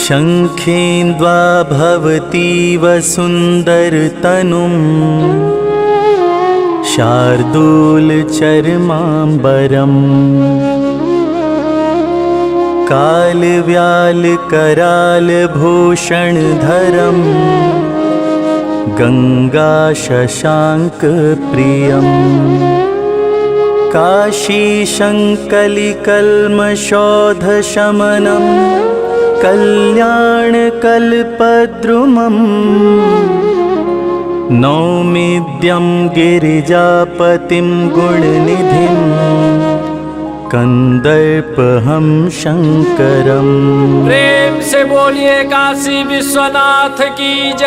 शङ्खेन्द्वा भवतीव सुन्दरतनुं शार्दूलचर्माम्बरम् कालव्यालकरालभूषणधरम् गङ्गाशशाङ्कप्रियम् काशीशङ्कलिकल्मषोधशमनं कल्याणकल्पद्रुमम् नौमिद्यं गिरिजापतिं गुणनिधिं कंदर्पहं शंकरम्। प्रेम से बोलिए काशी विश्वनाथ की जय।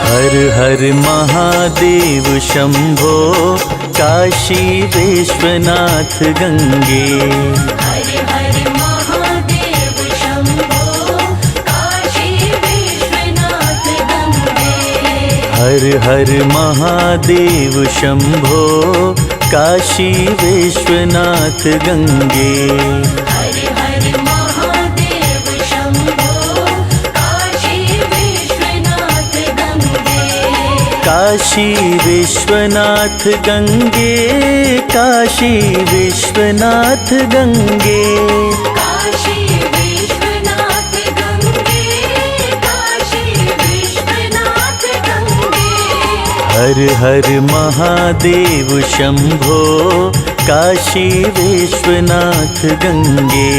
हर हर महादेव शंभो काशी विश्वनाथ गंगे। हर हर महादेव शंभो काशी विश्वनाथ गंगे। हर हर महादेव शंभो काशी विश्वनाथ गंगे। हर हर महादेव शंभो काशी विश्वनाथ गंगे। काशी विश्वनाथ गंगे, काशी विश्वनाथ गंगे। काशी विश्वनाथ गंगे, काशी विश्वनाथ गंगे। हर हर महादेव शंभो काशी विश्वनाथ गंगे।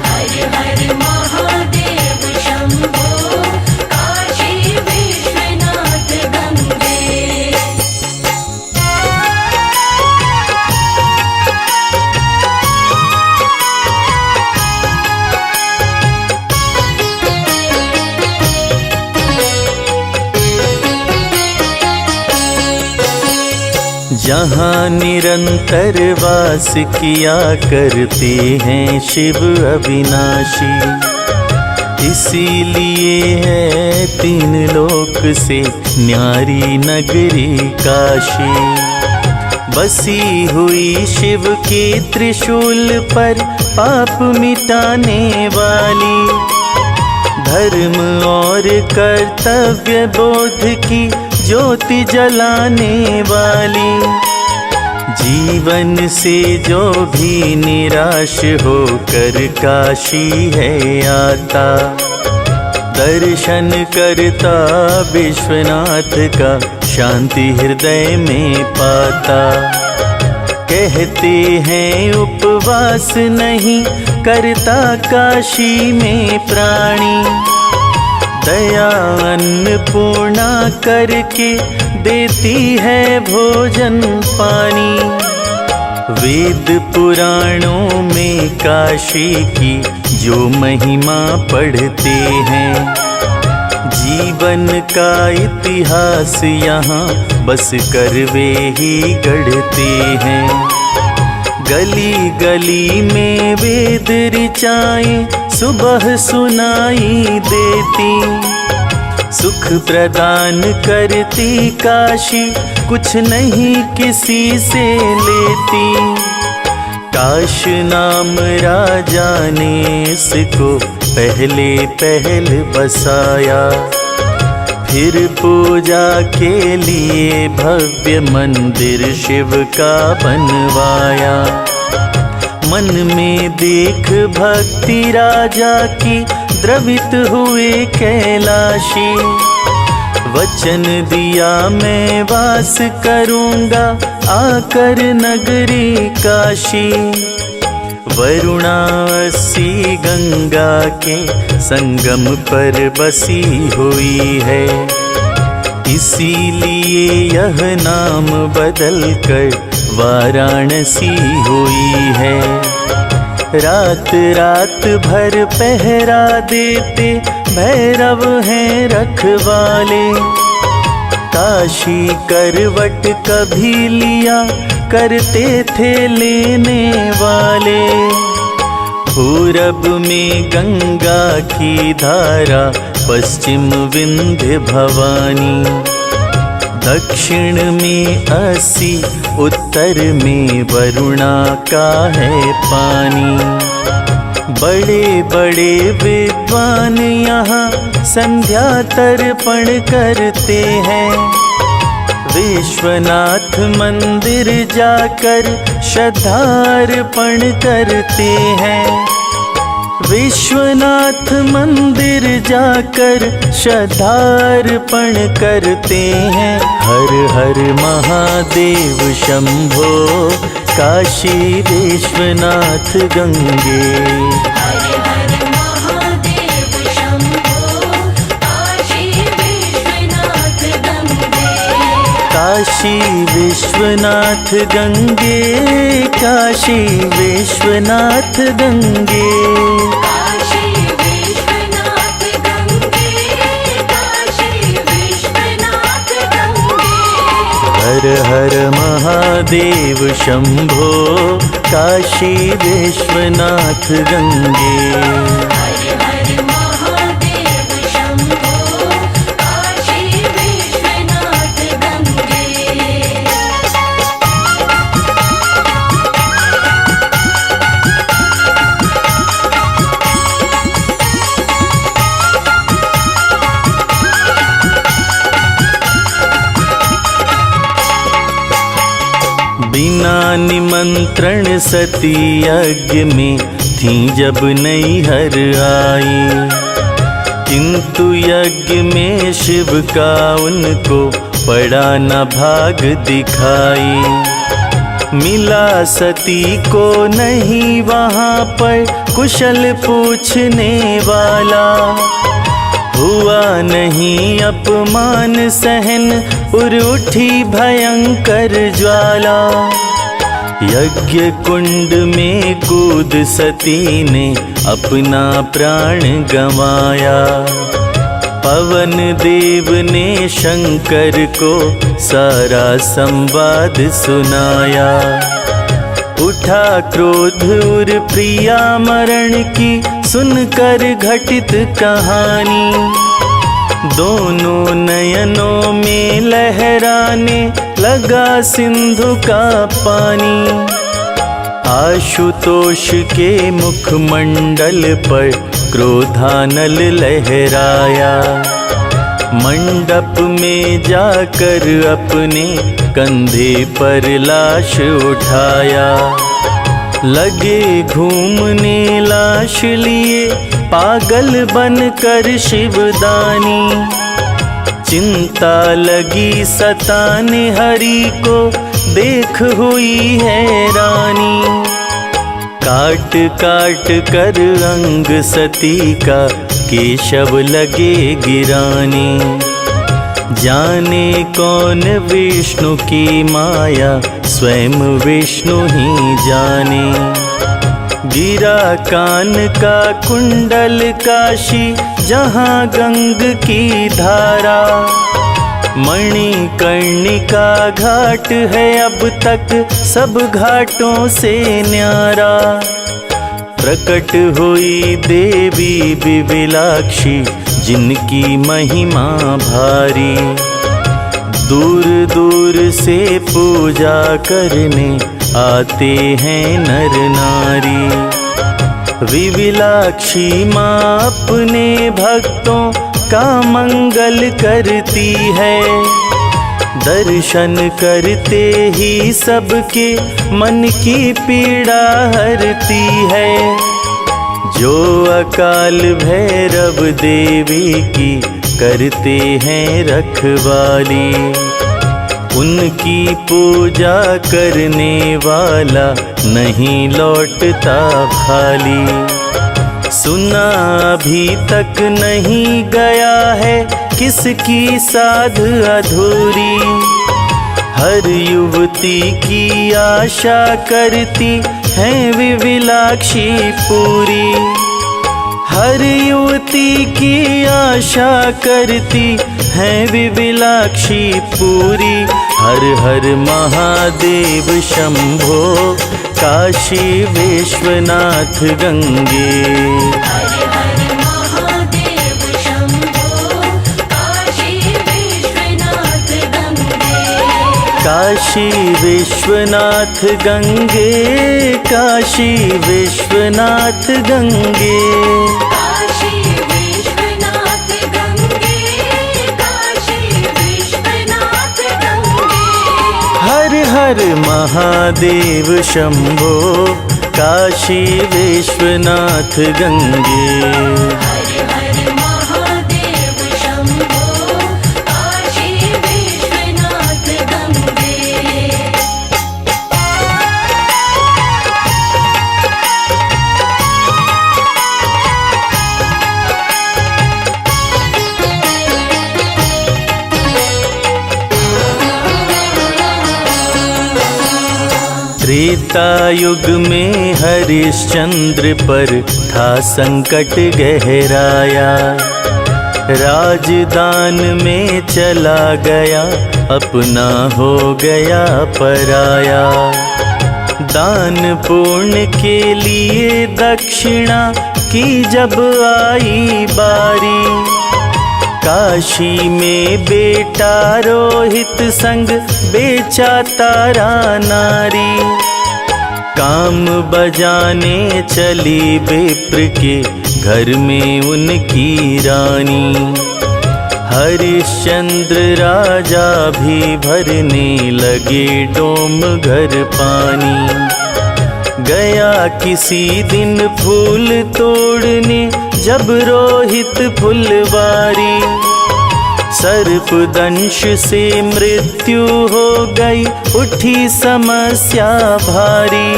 हर हर महादेव शंभो काशी विश्वनाथ गंगे। जहाँ निरंतर वास किया करते हैं शिव अविनाशी, इसीलिए है तीन लोक से न्यारी नगरी काशी। बसी हुई शिव के त्रिशूल पर पाप मिटाने वाली, धर्म और कर्तव्य बोध की ज्योति जलाने वाली। जीवन से जो भी निराश होकर काशी है आता, दर्शन करता विश्वनाथ का शांति हृदय में पाता। कहते हैं उपवास नहीं करता काशी में प्राणी, दया अन्नपूर्णा करके देती है भोजन पानी। वेद पुराणों में काशी की जो महिमा पढ़ते हैं, जीवन का इतिहास यहाँ बस कर वे ही गढ़ते हैं। गली गली में वेद ऋचाएं सुबह सुनाई देती, सुख प्रदान करती काशी कुछ नहीं किसी से लेती। काश नाम राजा ने इसको पहले पहल बसाया, फिर पूजा के लिए भव्य मंदिर शिव का बनवाया। मन में देख भक्ति राजा की द्रवित हुए कैलाशी, वचन दिया मैं वास करूँगा आकर नगरी काशी। वरुणासी गंगा के संगम पर बसी हुई है, इसीलिए यह नाम बदल कर वाराणसी हुई है। रात रात भर पहरा देते भैरव हैं रखवाले, काशी करवट कभी लिया करते थे लेने वाले। पूरब में गंगा की धारा, पश्चिम विंध्य भवानी, दक्षिण में अस्सी, उत्तर में वरुणा का है पानी। बड़े बड़े विद्वान यहाँ संध्या तर्पण करते हैं। विश्वनाथ मंदिर जाकर श्रद्धार्पण करते हैं। विश्वनाथ मंदिर जाकर श्रद्धार्पण करते हैं। हर हर महादेव शंभो, काशी विश्वनाथ गंगे। हर हर महादेव शंभो, काशी विश्वनाथ गंगे। काशी विश्वनाथ गंगे, काशी विश्वनाथ गंगे। काशी विश्वनाथ गंगे, काशी विश्वनाथ गंगे। हर हर महादेव शंभो, काशी विश्वनाथ गंगे। हर हर महादेव शंभो, काशी विश्वनाथ गंगे। बिना निमंत्रण सती यज्ञ में थी जब नैहर आई, किंतु यज्ञ में शिव का उनको पड़ा न भाग दिखाई। मिला सती को नहीं वहाँ पर कुशल पूछने वाला, हुआ नहीं अपमान सहन, उर उठी भयंकर ज्वाला। यज्ञ कुंड में कूद सती ने अपना प्राण गंवाया। पवन देव ने शंकर को सारा संवाद सुनाया। उठा क्रोध उर प्रिया मरण की, सुनकर घटित कहानी। दोनों नयनों में लहराने लगा सिंधु का पानी। आशुतोष के मुखमंडल पर क्रोधानल लहराया। मंडप में जाकर अपने कंधे पर लाश उठाया। लगे घूमने लाश लिए पागल बनकर शिवदानी। चिंता लगी सताने हरि को, देख हुई हैरानी। काट काट कर अंग सती का केशव लगे गिराने। जाने कौन विष्णु की माया, स्वयं विष्णु ही जाने। गिरा कान का कुंडल काशी, जहाँ गंग की धारा। मणिकर्णिका घाट है अब तक सब घाटों से न्यारा। प्रकट हुई देवी विविलाक्षी, जिनकी महिमा भारी। दूर दूर से पूजा करने आते हैं नर नारी। विविलाक्षी माँ अपने भक्तों का मंगल करती है। दर्शन करते ही सबके मन की पीड़ा हरती है। जो अकाल भैरव देवी की करते हैं रखवाली, उनकी पूजा करने वाला नहीं लौटता खाली। सुना अभी तक नहीं गया है किसकी साध अधूरी। हर युवती की आशा करती है विविलाक्षी पूरी। हर युवती की आशा करती है विविलाक्षी पूरी। हर हर महादेव शंभो काशी विश्वनाथ गंगे। हर हर महादेव शंभो काशी विश्वनाथ गंगे। काशी विश्वनाथ गंगे, काशी विश्वनाथ गंगे। काशी विश्वनाथ गंगे। काशी विश्वनाथ गंगे। हर हर महादेव शंभो काशी विश्वनाथ गंगे। हर हर महादेव शंभो काशी विश्वनाथ गंगे। त्रेता युग में हरिश्चंद्र पर था संकट गहराया, राजदान में चला गया अपना हो गया पराया। दान पुण्य के लिए दक्षिणा की जब आई बारी, काशी में बेटा रोहित संग बेचा तारा नारी। काम बजाने चली विप्र के घर में उनकी रानी, हरिश्चंद्र राजा भी भरने लगे डोम घर पानी। गया किसी दिन फूल तोड़ने जब रोहित फुलवारी, सर्पदंश से मृत्यु हो गई उठी समस्या भारी।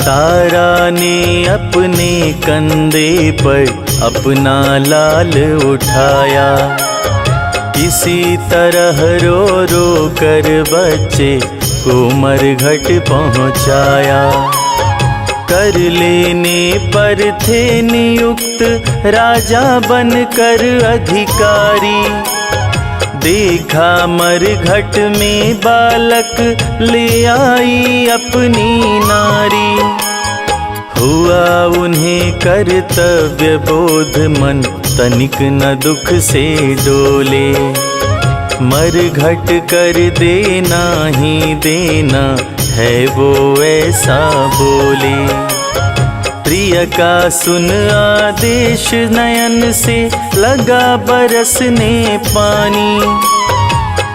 तारा ने अपने कंधे पर अपना लाल उठाया, किसी तरह रो रो कर बच्चे को मरघट पहुँचाया। कर लेने पर थे नियुक्त राजा बनकर अधिकारी, देखा मरघट में बालक ले आई अपनी नारी। हुआ उन्हें कर्तव्य बोध मन तनिक न दुख से डोले, मरघट कर देना ही देना है वो ऐसा बोले। प्रिय का सुन आदेश नयन से लगा बरसने पानी,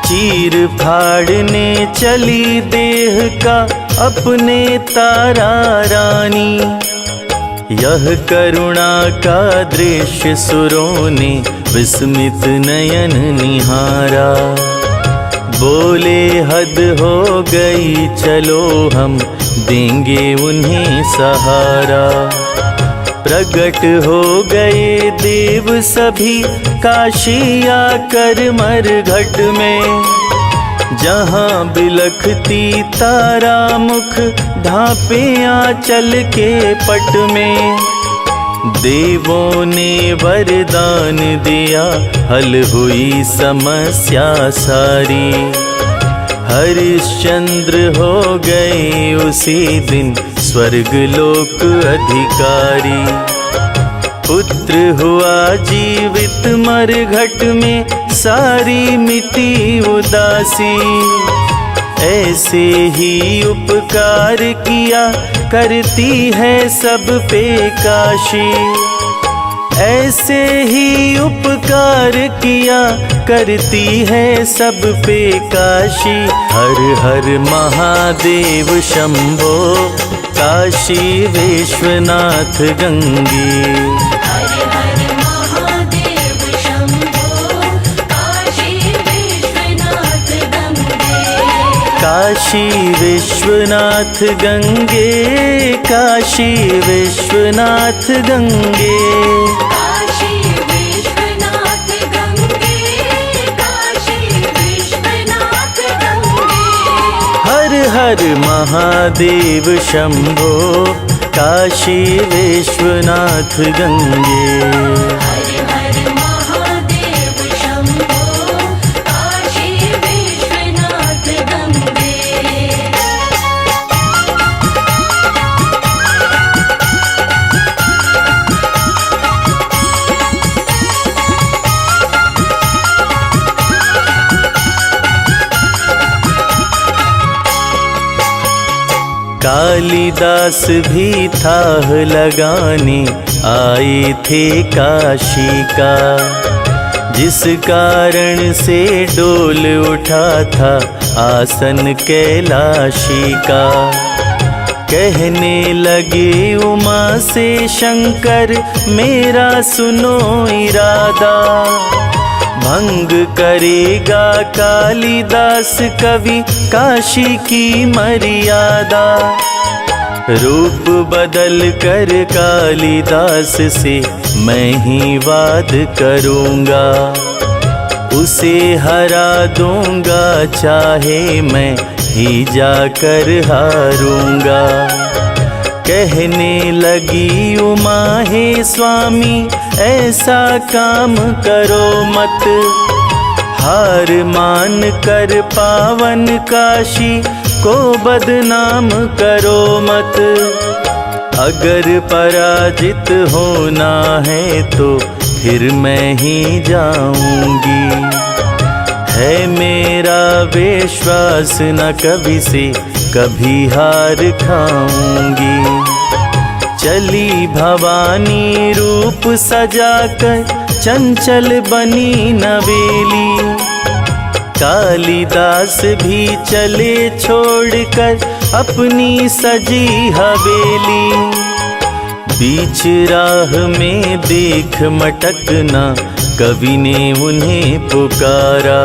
चीर फाड़ने चली देह का अपने तारा रानी। यह करुणा का दृश्य सुरों ने विस्मित नयन निहारा, बोले हद हो गई चलो हम देंगे उन्हें सहारा। प्रकट हो गए देव सभी काशी आकर मरघट में, जहाँ बिलखती तारा मुख ढांपे आंचल के पट में। देवों ने वरदान दिया हल हुई समस्या सारी, हरिश्चंद्र हो गए उसी दिन स्वर्ग लोक अधिकारी। पुत्र हुआ जीवित मरघट में सारी मिटी उदासी, ऐसे ही उपकार किया करती है सब पे काशी। ऐसे ही उपकार किया करती है सब पे काशी। हर हर महादेव शंभो काशी विश्वनाथ गंगे। हर हर महादेव शंभो काशी विश्वनाथ गंगे। काशी विश्वनाथ गंगे, काशी विश्वनाथ गंगे। काशी विश्वनाथ गंगे। काशी विश्वनाथ गंगे। हर हर महादेव शंभो काशी विश्वनाथ गंगे। हर हर महादेव शंभो काशी विश्वनाथ कालिदास भी थाह लगाने आए थे काशी का, जिस कारण से डोल उठा था आसन कैलाशी का। कहने लगे उमा से शंकर मेरा सुनो इरादा, भंग करेगा कालिदास कवि काशी की मर्यादा। रूप बदल कर कालिदास से मैं ही वाद करूँगा, उसे हरा दूँगा चाहे मैं ही जाकर हारूँगा। कहने लगी उमा हे स्वामी ऐसा काम करो मत, हार मान कर पावन काशी को बदनाम करो मत। अगर पराजित होना है तो फिर मैं ही जाऊंगी, है मेरा विश्वास न कभी से कभी हार खाऊंगी। चली भवानी रूप सजाकर चंचल बनी नवेली, कालिदास भी चले छोड़कर अपनी सजी हवेली। बीच राह में देख मटकना कवि ने उन्हें पुकारा,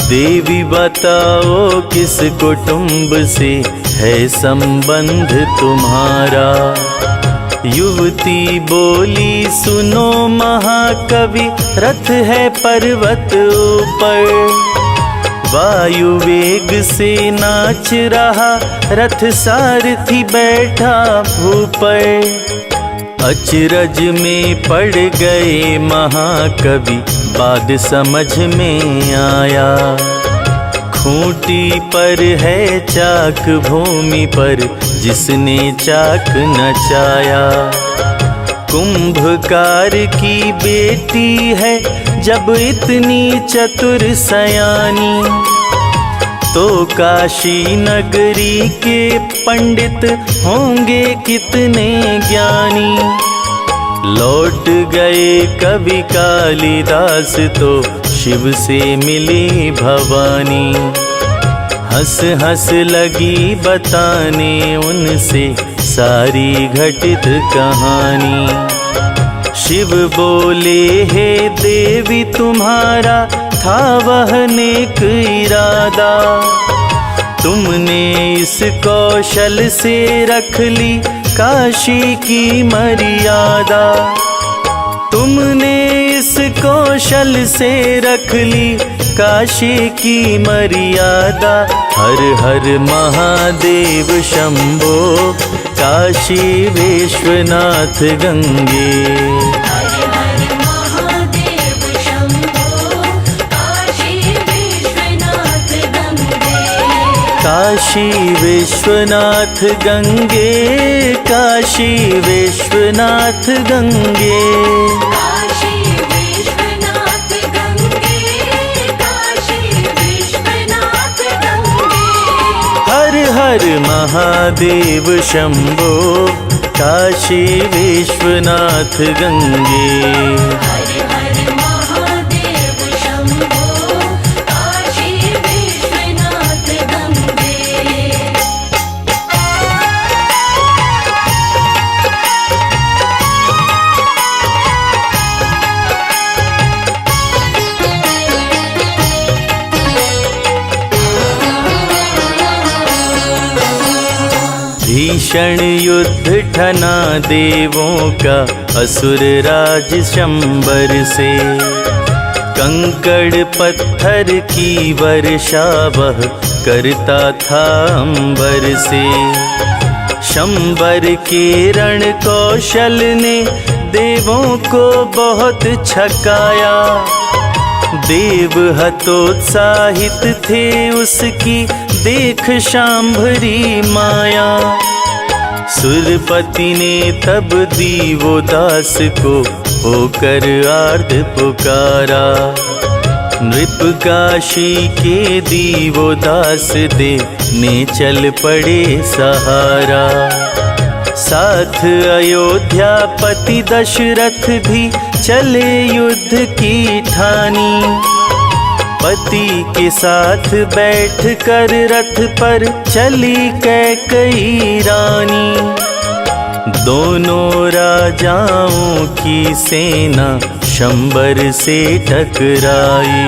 देवी बताओ किस कुटुंब से है संबंध तुम्हारा। युवती बोली सुनो महाकवि रथ है पर्वत ऊपर, वायु वेग से नाच रहा रथ सारथी बैठा ऊपर। अचरज में पड़ गए महाकवि बाद समझ में आया, खूंटी पर है चाक भूमि पर जिसने चाक नचाया। कुंभकार की बेटी है जब इतनी चतुर सयानी, तो काशी नगरी के पंडित होंगे कितने ज्ञानी। लौट गए कवि कालिदास तो शिव से मिली भवानी, हंस हंस लगी बताने उनसे सारी घटित कहानी। शिव बोले हे देवी तुम्हारा था वह नेक इरादा, तुमने इस कौशल से रख ली काशी की मर्यादा। तुमने इस कौशल से रख ली काशी की मर्यादा। हर हर महादेव शंभो काशी विश्वनाथ गंगे। हर हर महादेव शंभो काशी विश्वनाथ गंगे। काशी विश्वनाथ गंगे, काशी विश्वनाथ गंगे। काशी विश्वनाथ गंगे, काशी विश्वनाथ गंगे। हर हर महादेव शंभो काशी विश्वनाथ गंगे। हर हर महादेव शंभो काशी विश्वनाथ गंगे। भीषण युद्ध ठना देवों का असुर राज शंबर से, कंकड़ पत्थर की वर्षा वह करता था अंबर से। शंबर के रण कौशल ने देवों को बहुत छकाया, देव हतोत्साहित थे उसकी देख शांभरी माया। सुरपति ने तब दीवोदास को होकर आर्त पुकारा, नृप काशी के दीवोदास देने चल पड़े सहारा। साथ अयोध्या पति दशरथ भी चले युद्ध की ठानी। पति के साथ बैठ कर रथ पर चली कैकई रानी। दोनों राजाओं की सेना शंबर से टकराई।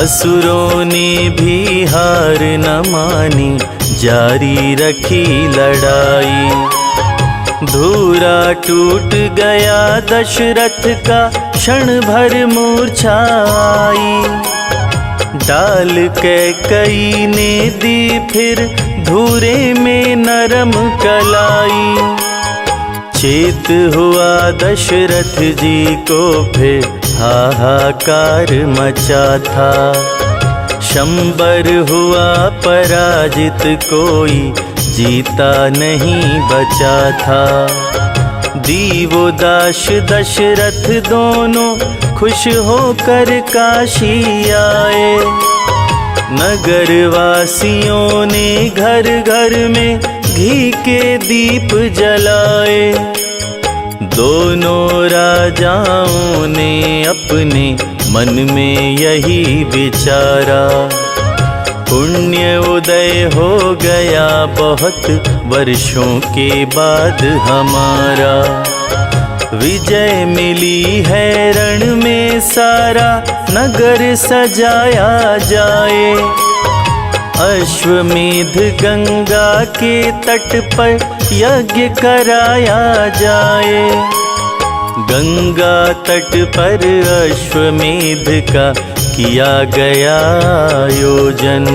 असुरों ने भी हार न मानी, जारी रखी लड़ाई। धूरा टूट गया दशरथ का, क्षण भर मूर्छा आई। डाल कैकई ने दी फिर धूरे में नरम कलाई। चेत हुआ दशरथ जी को फिर हाहाकार मचा था। शंबर हुआ पराजित, कोई जीता नहीं बचा था। दीवोदास दशरथ दोनों खुश होकर काशी आए। नगर वासियों ने घर घर में घी के दीप जलाए। दोनों राजाओं ने अपने मन में यही विचारा। पुण्य उदय हो गया बहुत वर्षों के बाद हमारा। विजय मिली है रण में सारा, नगर सजाया जाए। अश्वमेध गंगा के तट पर यज्ञ कराया जाए। गंगा तट पर अश्वमेध का किया गया आयोजन।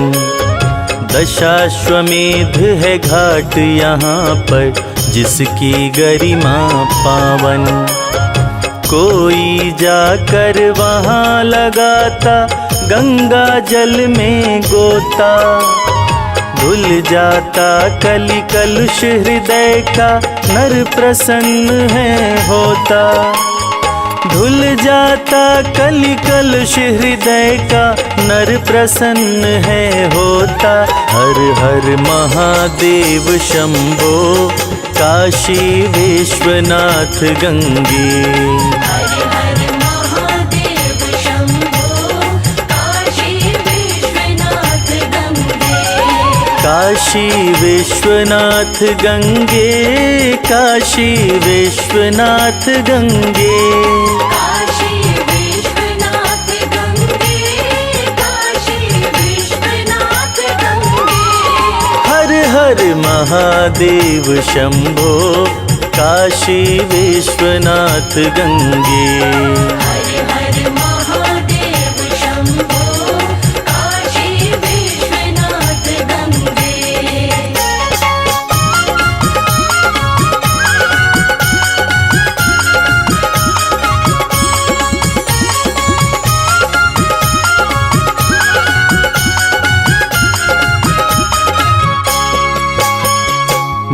दशाश्वमेध है घाट यहाँ पर, जिसकी गरिमा पावन। कोई जाकर वहाँ लगाता गंगा जल में गोता। धुल जाता कलि कलुष हृदय का, नर प्रसन्न है होता। धुल जाता कलि कलुष हृदय का, नर प्रसन्न है होता। हर हर महादेव शंभो, काशी विश्वनाथ गंगे। हर हर महादेव शंभो, काशी विश्वनाथ गंगे। काशी विश्वनाथ गंगे, काशी विश्वनाथ गंगे। काशी विश्वनाथ गंगे, काशी विश्वनाथ गंगे। हर हर महादेव शंभो, काशी विश्वनाथ गंगे। हर हर महादेव शंभो, काशी विश्वनाथ गंगे।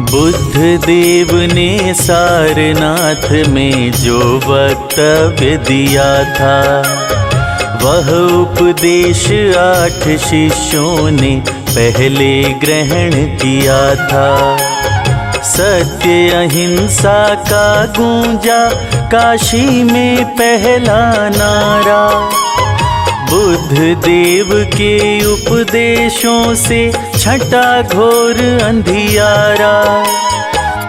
बुद्ध देव ने सारनाथ में जो वक्तव्य दिया था, वह उपदेश 8 शिष्यों ने पहले ग्रहण किया था। सत्य अहिंसा का गूंजा काशी में पहला नारा। बुद्ध देव के उपदेशों से छटा घोर अंधियारा।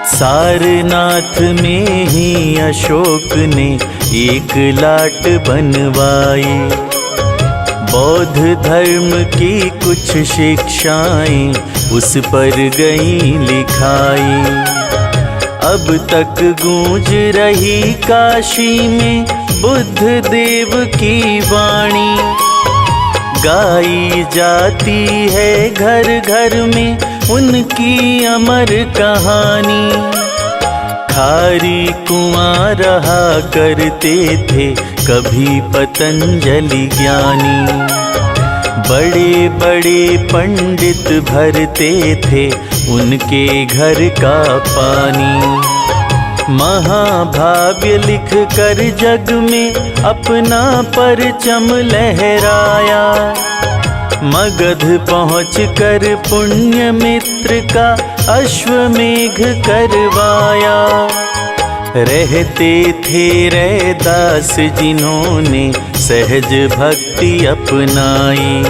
सारनाथ में ही अशोक ने एक लाट बनवाई। बौद्ध धर्म की कुछ शिक्षाएं उस पर गई लिखाई। अब तक गूंज रही काशी में बुद्ध देव की वाणी। गाई जाती है घर घर में उनकी अमर कहानी। खारी कुआं रहा करते थे कभी पतंजलि ज्ञानी। बड़े बड़े पंडित भरते थे उनके घर का पानी। महाभाव्य लिख कर जग में अपना परचम लहराया। मगध पहुँच कर पुण्य मित्र का अश्वमेघ करवाया। रहते थे रैदास जिन्होंने सहज भक्ति अपनाई।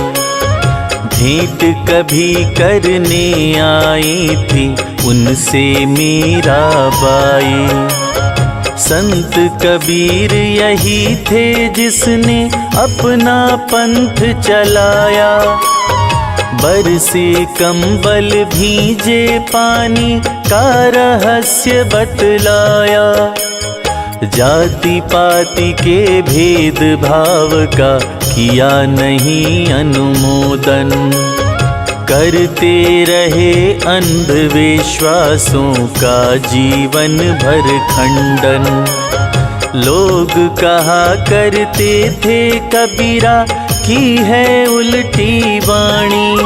भेंट कभी करने आई थी उनसे मीराबाई। संत कबीर यही थे जिसने अपना पंथ चलाया। बरसे कंबल भीजे पानी का रहस्य बतलाया। जाति पाति के भेद भाव का किया नहीं अनुमोदन। करते रहे अंधविश्वासों का जीवन भर खंडन। लोग कहा करते थे कबीरा की है उल्टी वाणी।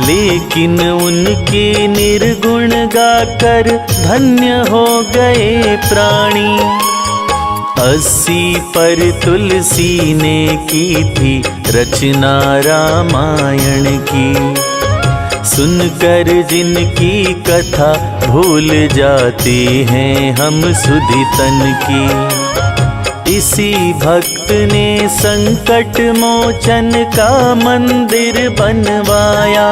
लेकिन उनके निर्गुण गाकर धन्य हो गए प्राणी। 80 पर तुलसी ने की थी रचना रामायण की। सुनकर जिनकी कथा भूल जाते हैं हम सुधितन की। इसी भक्त ने संकट मोचन का मंदिर बनवाया।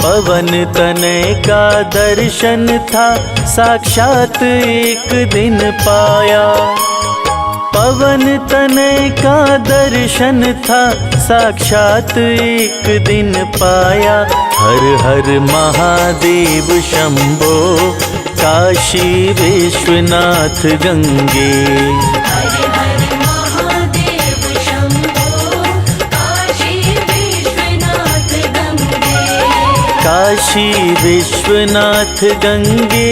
पवन तनय का दर्शन था साक्षात एक दिन पाया। पवन तनय का दर्शन था साक्षात एक दिन पाया। हर हर महादेव शंभो काशी विश्वनाथ गंगे। हर हर महादेव शंभो काशी विश्वनाथ गंगे। काशी विश्वनाथ गंगे।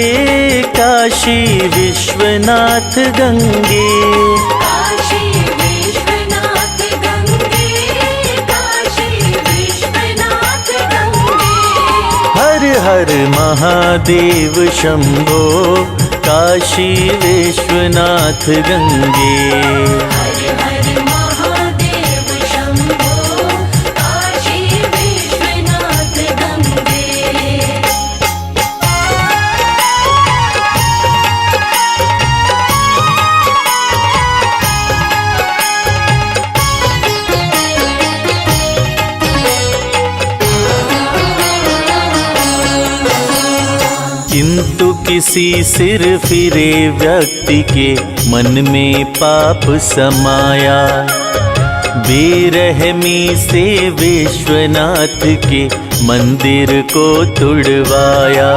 काशी विश्वनाथ गंगे। काशी विश्वनाथ गंगे। काशी विश्वनाथ गंगे। हर हर महादेव शंभो काशी विश्वनाथ गंगे। हर हर महादेव शंभो काशी विश्वनाथ गंगे। किंतु किसी सिर फिरे व्यक्ति के मन में पाप समाया। बेरहमी से विश्वनाथ के मंदिर को तुड़वाया।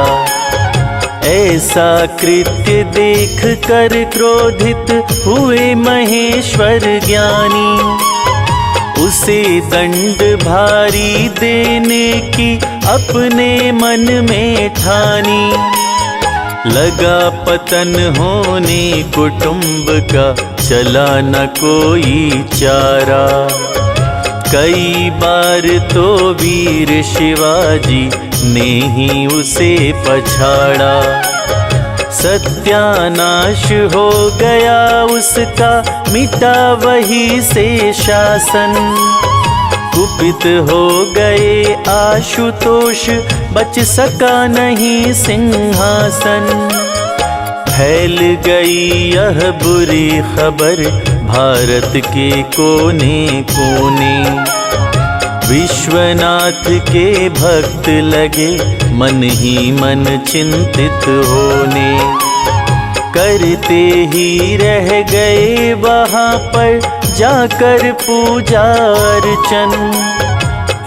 ऐसा कृत्य देख कर क्रोधित हुए महेश्वर ज्ञानी। उसे दंड भारी देने की अपने मन में ठानी। लगा पतन होने कुटुंब का चला न कोई चारा। कई बार तो वीर शिवाजी ने ही उसे पछाड़ा। सत्यानाश हो गया उसका मिटा वही से शासन। कुपित हो गए आशुतोष बच सका नहीं सिंहासन। फैल गई यह बुरी खबर भारत के कोने कोने। विश्वनाथ के भक्त लगे मन ही मन चिंतित होने। करते ही रह गए वहाँ पर जाकर पूजा अर्चन।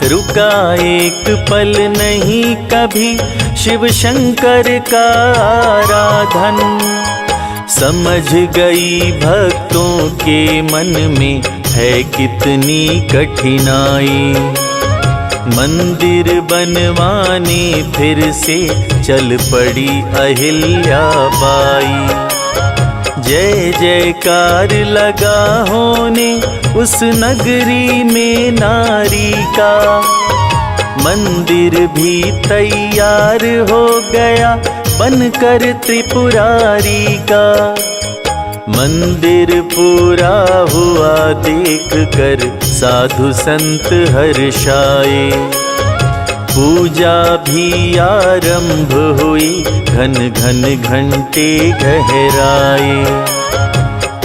रुका एक पल नहीं कभी शिव शंकर का आराधन। समझ गई भक्तों के मन में है कितनी कठिनाई। मंदिर बनवाने फिर से चल पड़ी अहिल्याबाई। जय जयकार लगा होने उस नगरी में नारी का। मंदिर भी तैयार हो गया बनकर त्रिपुरारी का। मंदिर पूरा हुआ देख कर साधु संत हर्षाए। पूजा भी आरंभ हुई, घन घन घंटे गहराए।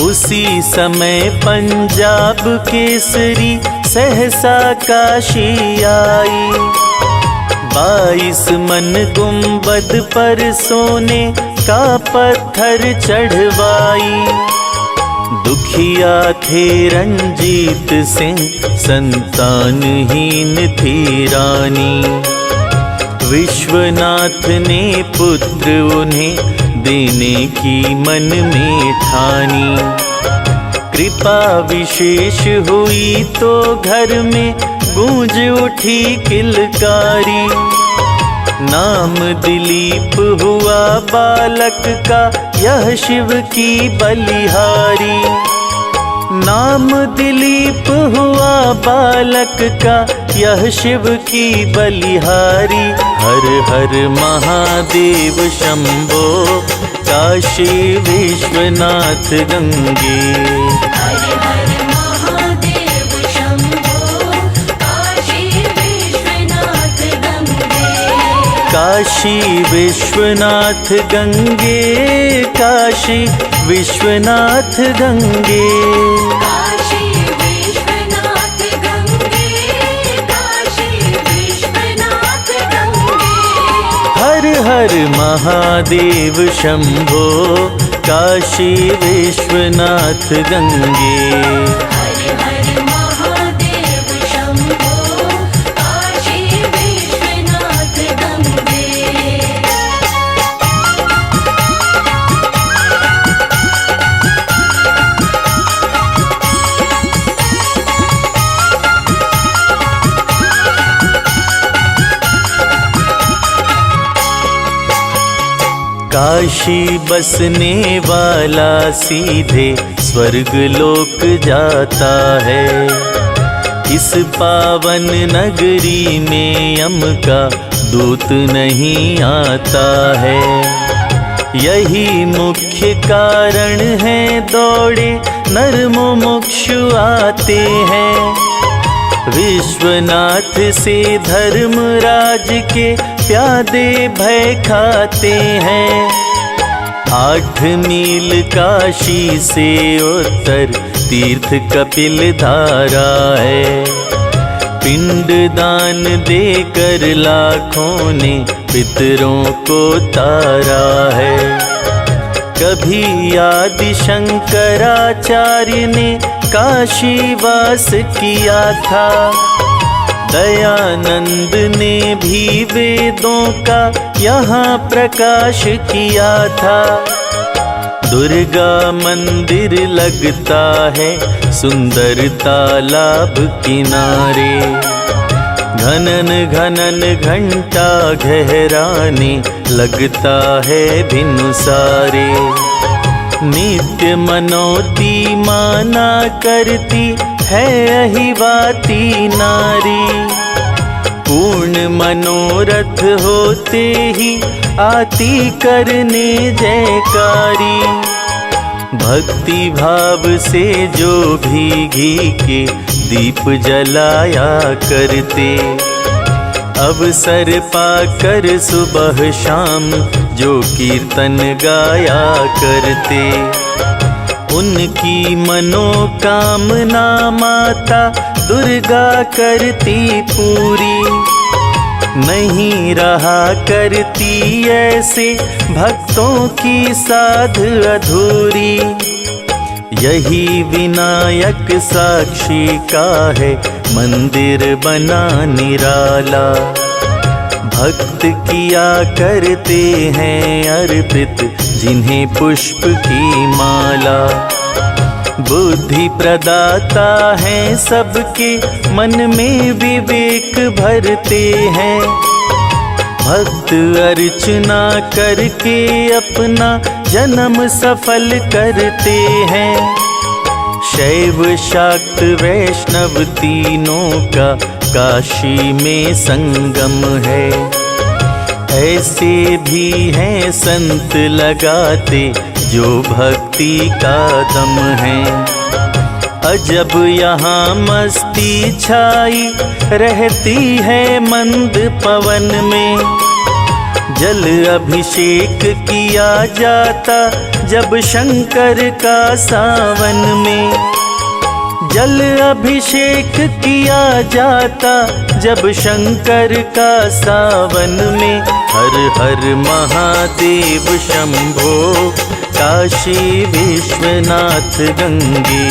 उसी समय पंजाब केसरी सहसा काशी आई। 22 मन गुंबद पर सोने का पत्थर चढ़वाई। दुखिया थे रंजीत सिंह, संतानहीन थी रानी। विश्वनाथ ने पुत्र उन्हें देने की मन में ठानी। कृपा विशेष हुई तो घर में गूंज उठी किलकारी। नाम दिलीप हुआ बालक का, यह शिव की बलिहारी। नाम दिलीप हुआ बालक का, यह शिव की बलिहारी। हर हर महादेव शंभो, काशी विश्वनाथ गंगे। हर हर महादेव शंभो, काशी विश्वनाथ गंगे। काशी विश्वनाथ गंगे, काशी विश्वनाथ गंगे। काशी विश्वनाथ गंगे, काशी विश्वनाथ गंगे। हर हर महादेव शंभो, काशी विश्वनाथ गंगे। हर हर महादेव शंभो, काशी विश्वनाथ गंगे। काशी बसने वाला सीधे स्वर्ग लोक जाता है। इस पावन नगरी में यम का दूत नहीं आता है। यही मुख्य कारण है दौड़े नर मुमुक्षु आते हैं। विश्वनाथ से धर्मराज के प्यादे भय खाते हैं। 8 मील काशी से उत्तर तीर्थ कपिल धारा है। पिंड दान देकर लाखों ने पितरों को तारा है। कभी आदि शंकराचार्य ने काशी वास किया था। दयानंद ने भी वेदों का यहाँ प्रकाश किया था। दुर्गा मंदिर लगता है सुंदर तालाब किनारे। घनन घनन घंटा गहराने लगता है भिनुसारे। नित्य मनोती माना करती है अहिवाती नारी। पूर्ण मनोरथ होते ही आती करने जयकारी। भक्ति भाव से जो भी घी के दीप जलाया करते। अवसर पाकर सुबह शाम जो कीर्तन गाया करते। उनकी मनोकामना माता दुर्गा करती पूरी। नहीं रहा करती ऐसे भक्तों की साध अधूरी। यही विनायक साक्षी का है मंदिर बना निराला। भक्त किया करते हैं अर्पित जिन्हें पुष्प की माला। बुद्धि प्रदाता है सबके मन में विवेक भरते हैं। भक्त अर्चना करके अपना जन्म सफल करते हैं। शैव शाक्त वैष्णव तीनों का काशी में संगम है। ऐसे भी हैं संत लगाते जो भक्त भक्ति का दम है। अजब यहाँ मस्ती छाई रहती है मंद पवन में। जल अभिषेक किया जाता जब शंकर का सावन में। जल अभिषेक किया जाता जब शंकर का सावन में। हर हर महादेव शंभो काशी विश्वनाथ गंगे।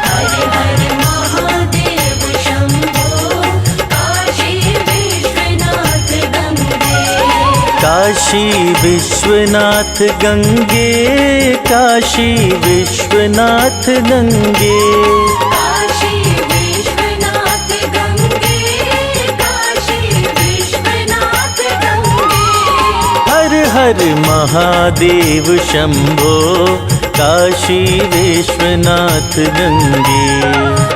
हर हर महादेव शंभो काशी विश्वनाथ गंगे। काशी विश्वनाथ गंगे, काशी विश्वनाथ गंगे। काशी विश्वनाथ गंगे, काशी विश्वनाथ गंगे। हर हर महादेव शंभो काशी विश्वनाथ गंगे।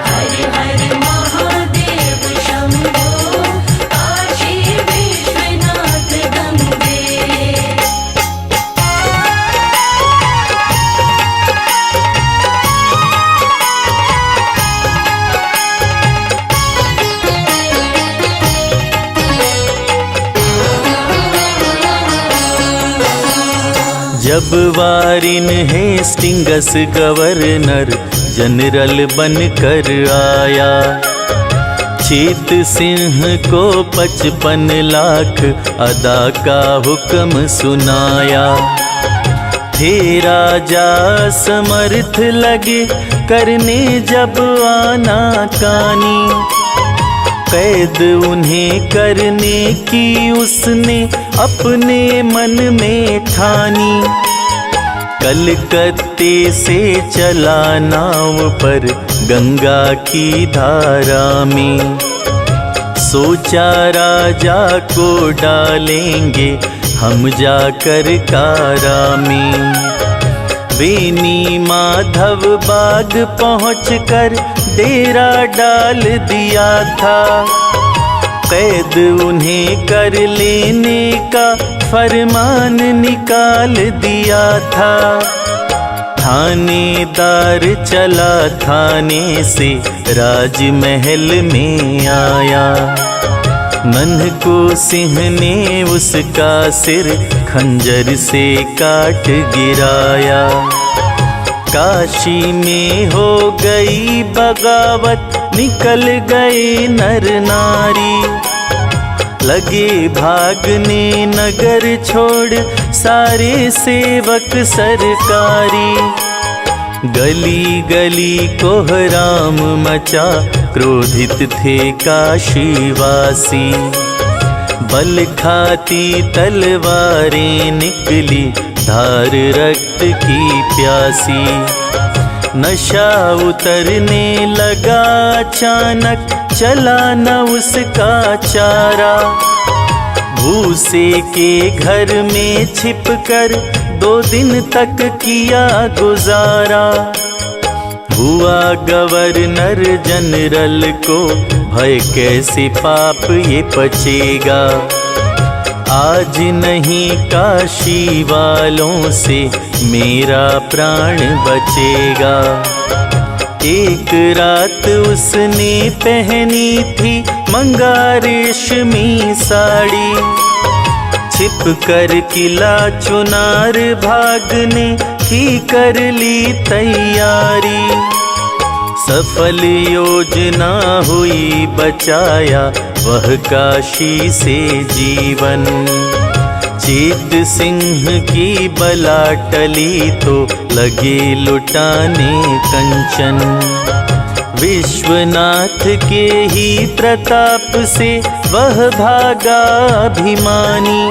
हर हर महादेव शंभो काशी विश्वनाथ गंगे। जब वारिन हेस्टिंगस गवर्नर जनरल बनकर आया, चेत सिंह को 55 लाख अदा का हुक्म सुनाया। थे राजा समर्थ लगे करने जब आना कानी, कैद उन्हें करने की उसने अपने मन में ठानी। कलकत्ते से चला नाव पर गंगा की धारा में, सोचा राजा को डालेंगे हम जाकर कारा में। बेनी माधव बाग पहुंचकर डेरा डाल दिया था, कैद उन्हें कर लेने का फरमान निकाल दिया था। थानेदार चला थाने से राजमहल में आया, नन्ह को सिंह ने उसका सिर खंजर से काट गिराया। काशी में हो गई बगावत, निकल गए नर नारी। लगे भागने नगर छोड़ सारे सेवक सरकारी। गली गली कोहराम मचा, क्रोधित थे काशीवासी। बल खाती तलवारें निकली, धार रक्त की प्यासी। नशा उतरने लगा अचानक, चला न उसका चारा। भूसे के घर में छिपकर 2 दिन तक किया गुजारा। हुआ गवर्नर जनरल को भय कैसे पाप ये पचेगा। आज नहीं काशी वालों से मेरा प्राण बचेगा। एक रात उसने पहनी थी मंगा रेशमी साड़ी, छिप कर किला चुनार भागने की कर ली तैयारी। सफल योजना हुई, बचाया वह काशी से जीवन। चेत सिंह की बला टली तो लगे लुटाने कंचन। विश्वनाथ के ही प्रताप से वह भागा अभिमानी।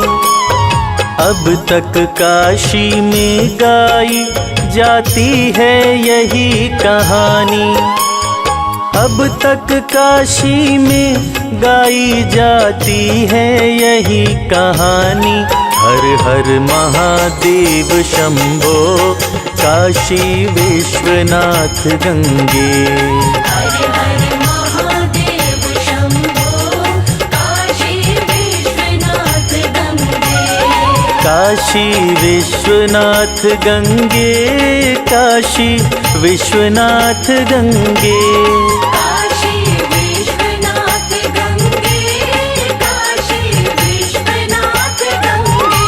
अब तक काशी में गाई जाती है यही कहानी। अब तक काशी में गाई जाती है यही कहानी। हर हर महादेव शंभो काशी विश्वनाथ गंगे। हर हर महादेव शंभो काशी विश्वनाथ गंगे। काशी विश्वनाथ गंगे, काशी विश्वनाथ गंगे। काशी विश्वनाथ गंगे, काशी विश्वनाथ गंगे।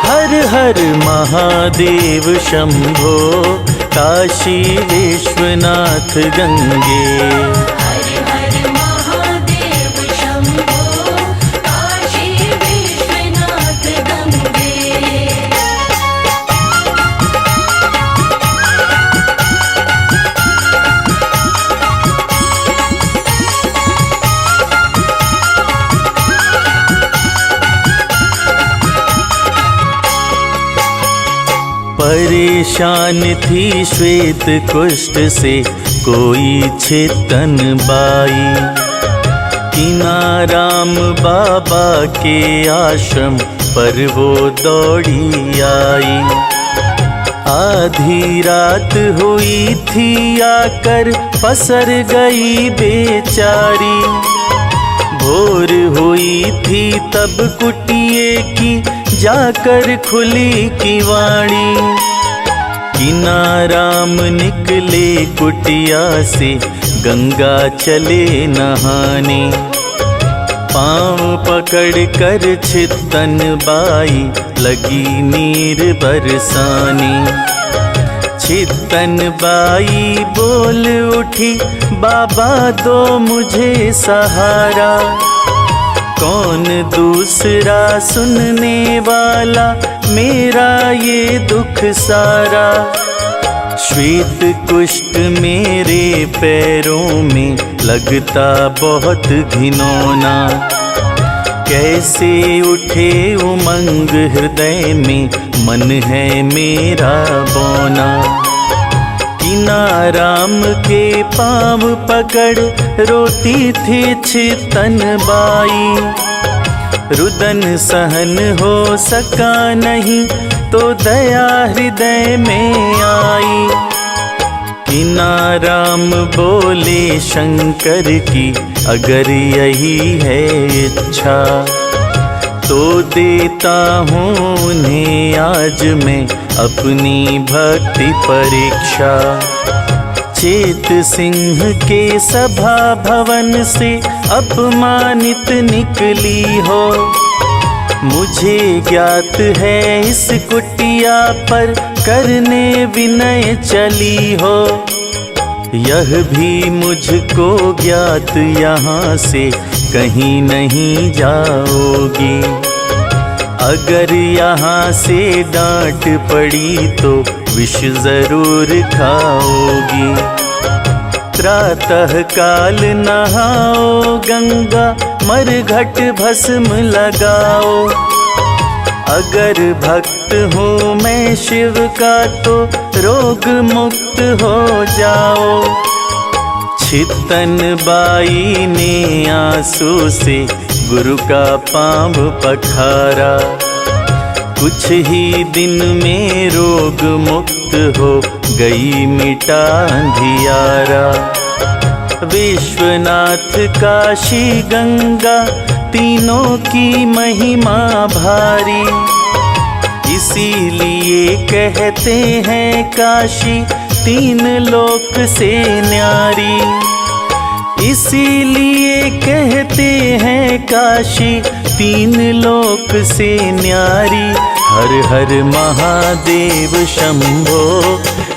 हर हर महादेव शंभो, काशी विश्वनाथ गंगे। हर हर महादेव शंभो, काशी विश्वनाथ गंगे। परेशान थी श्वेत कुष्ठ से कोई छितन बाई, किनाराम बाबा के आश्रम पर वो दौड़ी आई। आधी रात हुई थी आकर पसर गई बेचारी, भोर हुई थी तब कुटिये की जाकर खुली किवाड़ी। किनाराम निकले कुटिया से गंगा चले नहाने, पाँव पकड़ कर छितन बाई लगी नीर बरसाने। छितन बाई बोल उठी, बाबा दो मुझे सहारा, कौन दूसरा सुनने वाला मेरा ये दुख सारा। श्वेत कुष्ठ मेरे पैरों में लगता बहुत घिनौना, कैसे उठे उमंग हृदय में, मन है मेरा बौना। किनाराम के पाँव पकड़ रोती थी छितन बाई, रुदन सहन हो सका नहीं तो दया हृदय में आई। किनाराम बोले शंकर की अगर यही है इच्छा, तो देता हूँ उन्हें आज मैं अपनी भक्ति परीक्षा। चेत सिंह के सभा भवन से अपमानित निकली हो, मुझे ज्ञात है इस कुटिया पर करने विनय चली हो। यह भी मुझको ज्ञात यहाँ से कहीं नहीं जाओगी, अगर यहाँ से डांट पड़ी तो विष जरूर खाओगी। प्रातः काल नहाओ गंगा, मरघट भस्म लगाओ, अगर भक्त हूँ मैं शिव का तो रोग मुक्त हो जाओ। छितन बाई ने आंसू से गुरु का पाँव पखारा, कुछ ही दिन में रोग मुक्त हो गई मिटा अंधियारा। विश्वनाथ काशी गंगा तीनों की महिमा भारी, इसीलिए कहते हैं काशी तीन लोक से न्यारी। इसीलिए कहते हैं काशी तीन लोक से न्यारी। हर हर महादेव शंभो,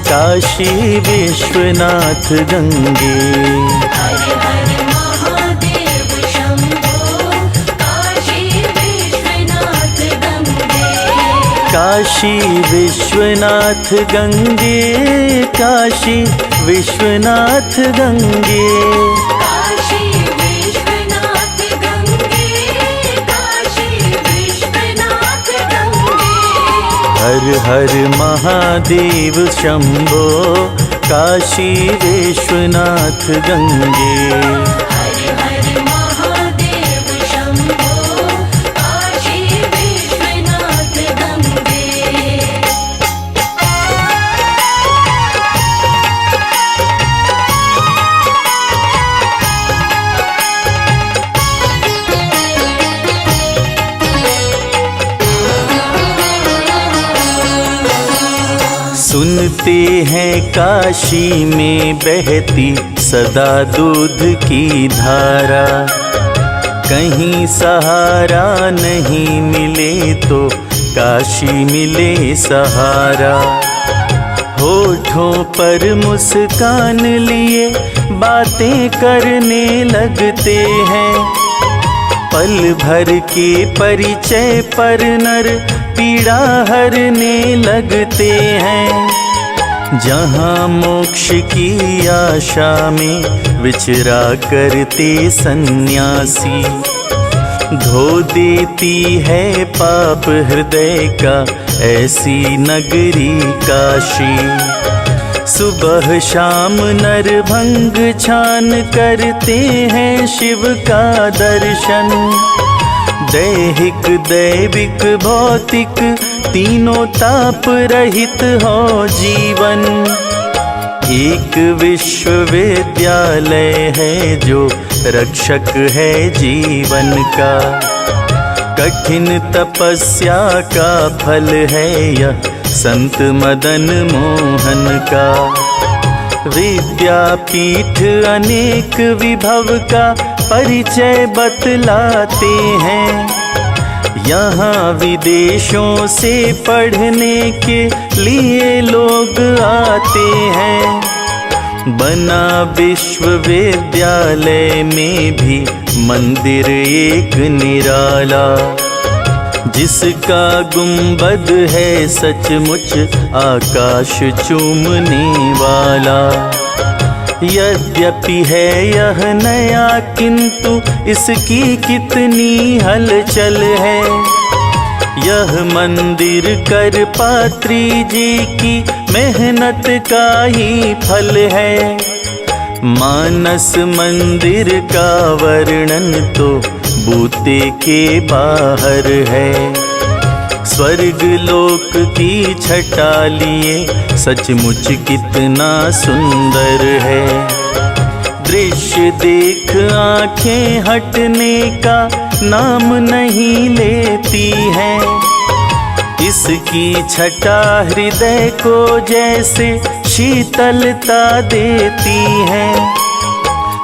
काशी विश्वनाथ गंगे। हर हर महादेव शंभो, काशी विश्वनाथ गंगे। काशी विश्वनाथ गंगे, काशी विश्वनाथ गंगे। काशी विश्वनाथ गंगे, काशी विश्वनाथ गंगे। हर हर महादेव शंभो, काशी विश्वनाथ गंगे। हर हर महादेव शंभो, काशी विश्वनाथ गंगे। सुनते हैं काशी में बहती सदा दूध की धारा, कहीं सहारा नहीं मिले तो काशी मिले सहारा। होठों पर मुस्कान लिए बातें करने लगते हैं, पल भर के परिचय पर नर पीड़ा हरने लगते हैं। जहाँ मोक्ष की आशा में विचरा करते सन्यासी, धो देती है पाप हृदय का ऐसी नगरी काशी। सुबह शाम नरभंग छान करते हैं शिव का दर्शन, दैहिक दैविक भौतिक तीनों ताप रहित हो जीवन। एक विश्वविद्यालय है जो रक्षक है जीवन का, कठिन तपस्या का फल है यह संत मदन मोहन का। विद्यापीठ अनेक विभव का परिचय बतलाते हैं, यहाँ विदेशों से पढ़ने के लिए लोग आते हैं। बना विश्वविद्यालय में भी मंदिर एक निराला, जिसका गुंबद है सचमुच आकाश चूमने वाला। यद्यपि है यह नया किंतु इसकी कितनी हलचल है। यह मंदिर कर पात्री जी की मेहनत का ही फल है। मानस मंदिर का वर्णन तो बूते के बाहर है। स्वर्ग लोक की छटा लिए सचमुच कितना सुंदर है। दृश्य देख आंखें हटने का नाम नहीं लेती हैं। इसकी छटा हृदय को जैसे शीतलता देती है।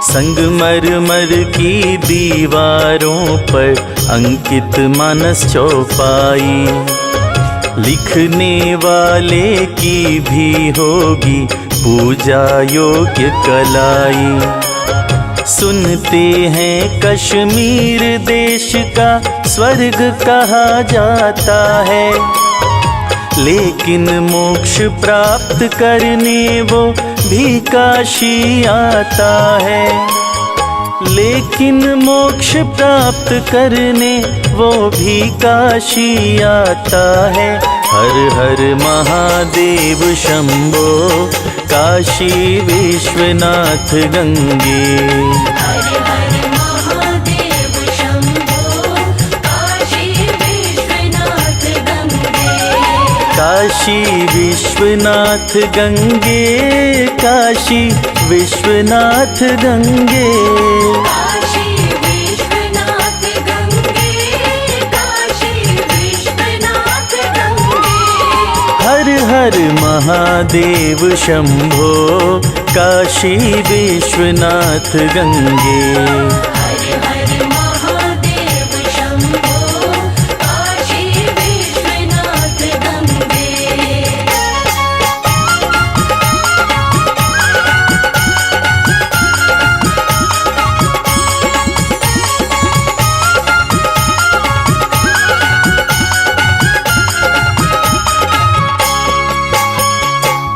संगमरमर की दीवारों पर अंकित मानस चौपाई, लिखने वाले की भी होगी पूजा योग्य कलाई। सुनते हैं कश्मीर देश का स्वर्ग कहा जाता है, लेकिन मोक्ष प्राप्त करने वो भी काशी आता है। लेकिन मोक्ष प्राप्त करने वो भी काशी आता है। हर हर महादेव शंभो काशी विश्वनाथ गंगे। हर हर महादेव शंभो काशी विश्वनाथ गंगे। काशी विश्वनाथ गंगे, काशी विश्वनाथ गंगे। काशी विश्वनाथ गंगे, काशी विश्वनाथ गंगे। हर हर महादेव शंभो काशी विश्वनाथ गंगे। हर हर महादेव शंभो काशी विश्वनाथ गंगे।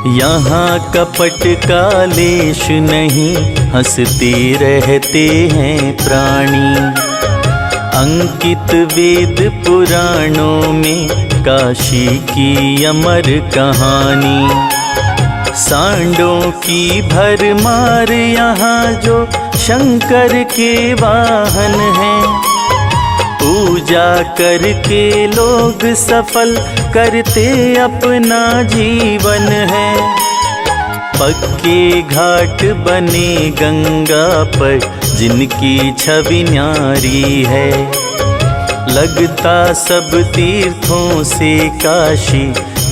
यहाँ कपट का लेश नहीं, हंसते रहते हैं प्राणी। अंकित वेद पुराणों में काशी की अमर कहानी। सांडों की भरमार यहाँ जो शंकर के वाहन हैं। पूजा करके लोग सफल करते अपना जीवन है। पक्के घाट बने गंगा पर जिनकी छवि न्यारी है। लगता सब तीर्थों से काशी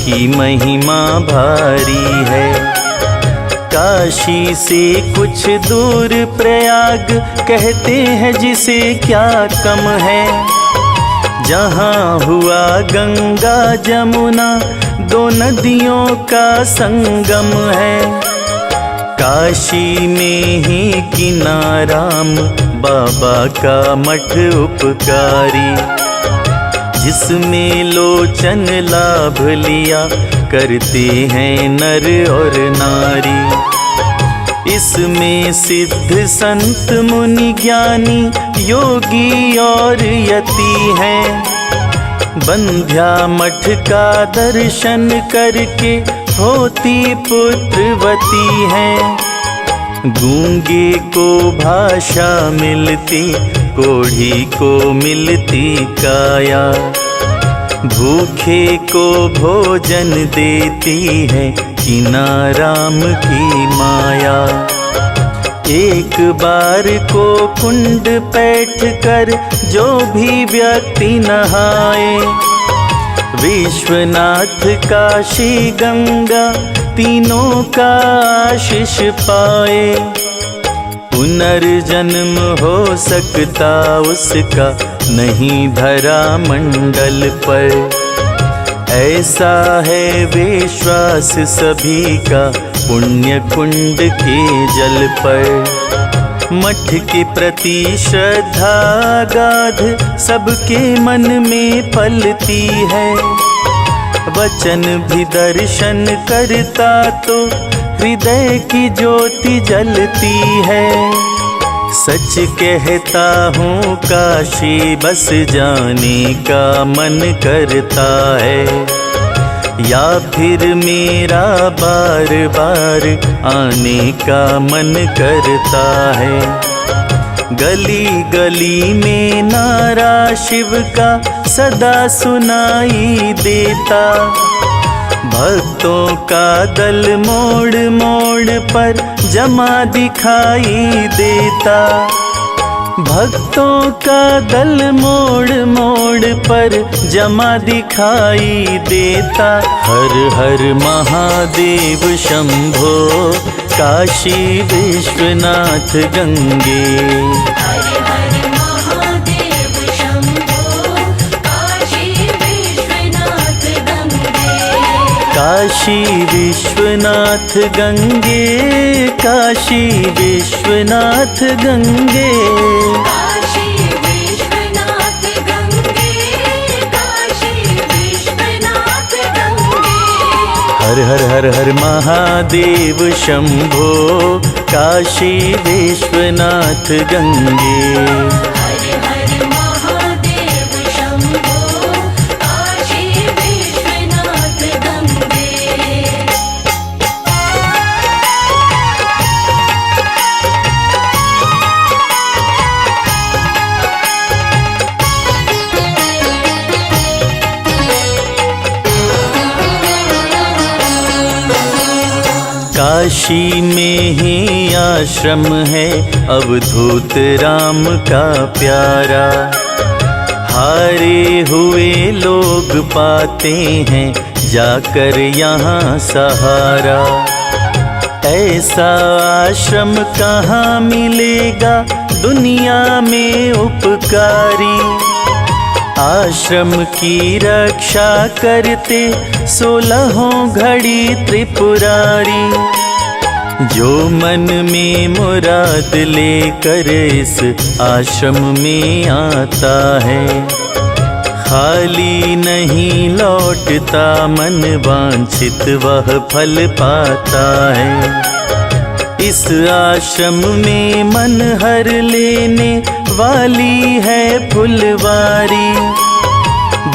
की महिमा भारी है। काशी से कुछ दूर प्रयाग कहते हैं जिसे क्या कम है। जहाँ हुआ गंगा जमुना दो नदियों का संगम है। काशी में ही किनाराम बाबा का मठ उपकारी, जिसमें लोचन लाभ लिया करते हैं नर और नारी। इसमें सिद्ध संत मुनि ज्ञानी योगी और यति हैं। बंध्या मठ का दर्शन करके होती पुत्रवती हैं। गूंगे को भाषा मिलती, कोढ़ी को मिलती काया, भूखे को भोजन देती है किनाराम की माया। एक बार को कुंड बैठ कर जो भी व्यक्ति नहाए, विश्वनाथ काशी गंगा तीनों का आशीष पाए। पुनर्जन्म हो सकता उसका नहीं धरा मंडल पर, ऐसा है विश्वास सभी का पुण्य कुंड के जल पर। मठ के प्रति श्रद्धा गाध सबके मन में पलती है। वचन भी दर्शन करता तो हृदय की ज्योति जलती है। सच कहता हूँ काशी बस जाने का मन करता है, या फिर मेरा बार बार आने का मन करता है। गली गली में नारा शिव का सदा सुनाई देता, भक्तों का दल मोड़ मोड़ पर जमा दिखाई देता। भक्तों का दल मोड़ मोड़ पर जमा दिखाई देता। हर हर महादेव शंभो काशी विश्वनाथ गंगे। हर हर महादेव शंभो काशी विश्वनाथ गंगे। काशी विश्वनाथ गंगे, काशी विश्वनाथ गंगे। काशी विश्वनाथ गंगे, काशी विश्वनाथ गंगे। हर हर हर हर महादेव शंभो काशी विश्वनाथ गंगे। हर हर महादेव शंभो काशी विश्वनाथ गंगे। काशी में ही आश्रम है अवधूत राम का प्यारा। हारे हुए लोग पाते हैं जाकर यहाँ सहारा। ऐसा आश्रम कहाँ मिलेगा दुनिया में उपकारी। आश्रम की रक्षा करते 16 घड़ी त्रिपुरारी। जो मन में मुराद लेकर इस आश्रम में आता है, खाली नहीं लौटता मन वांछित वह फल पाता है। इस आश्रम में मन हर लेने वाली है फुलवारी।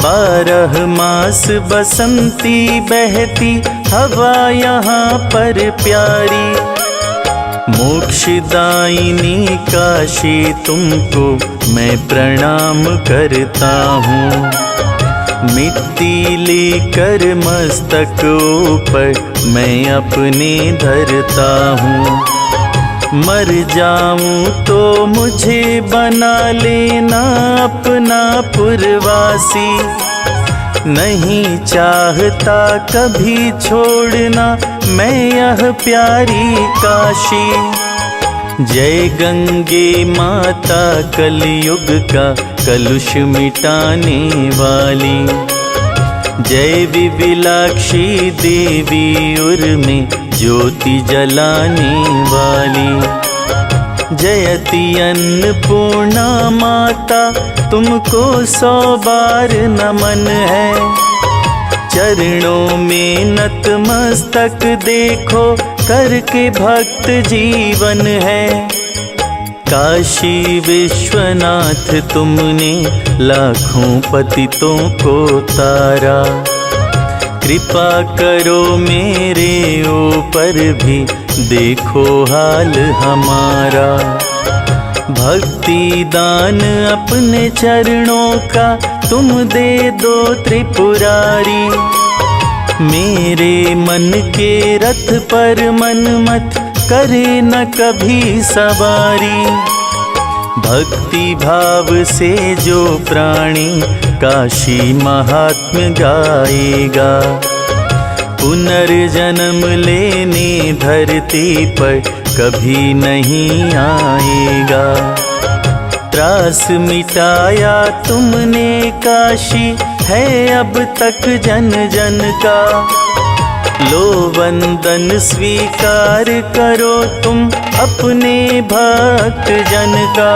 12 मास बसंती बहती हवा यहाँ पर प्यारी। मोक्षदायिनी काशी तुमको मैं प्रणाम करता हूँ। मिट्टी लेकर मस्तक ऊपर मैं अपने धरता हूँ। मर जाऊं तो मुझे बना लेना अपना पुरवासी। नहीं चाहता कभी छोड़ना मैं यह प्यारी काशी। जय गंगे माता कलयुग का कलुष मिटाने वाली। जय विविलाक्षी देवी उर्मे ज्योति जलाने वाली। जयति अन्नपूर्णा माता तुमको 100 बार नमन है। चरणों में नतमस्तक देखो करके भक्त जीवन है। काशी विश्वनाथ तुमने लाखों पतितों को तारा। कृपा करो मेरे ऊपर भी देखो हाल हमारा। भक्ति दान अपने चरणों का तुम दे दो त्रिपुरारी। मेरे मन के रथ पर मन मत करे न कभी सवारी। भक्ति भाव से जो प्राणी काशी महात्म्य गाएगा। पुनर्जन्म लेने धरती पर कभी नहीं आएगा। त्रास मिटाया तुमने काशी है अब तक जन जन का। लो वंदन स्वीकार करो तुम अपने भक्त जन का।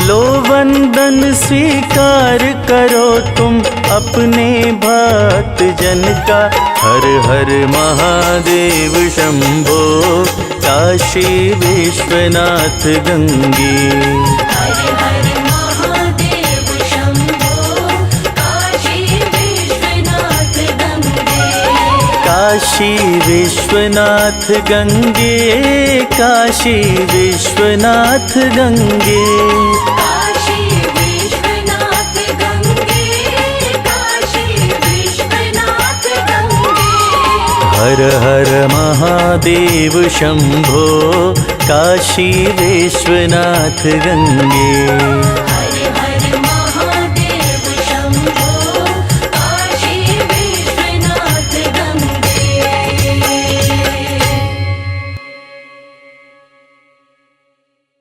लो वंदन स्वीकार करो तुम अपने भक्त जन का। हर हर महादेव शंभो काशी विश्वनाथ गंगे। हर हर महादेव शंभो काशी विश्वनाथ गंगे। काशी विश्वनाथ गंगे। काशी विश्वनाथ गंगे। काशी विश्वनाथ गंगे। काशी विश्वनाथ गंगे। हर हर महादेव शंभो काशी विश्वनाथ गंगे।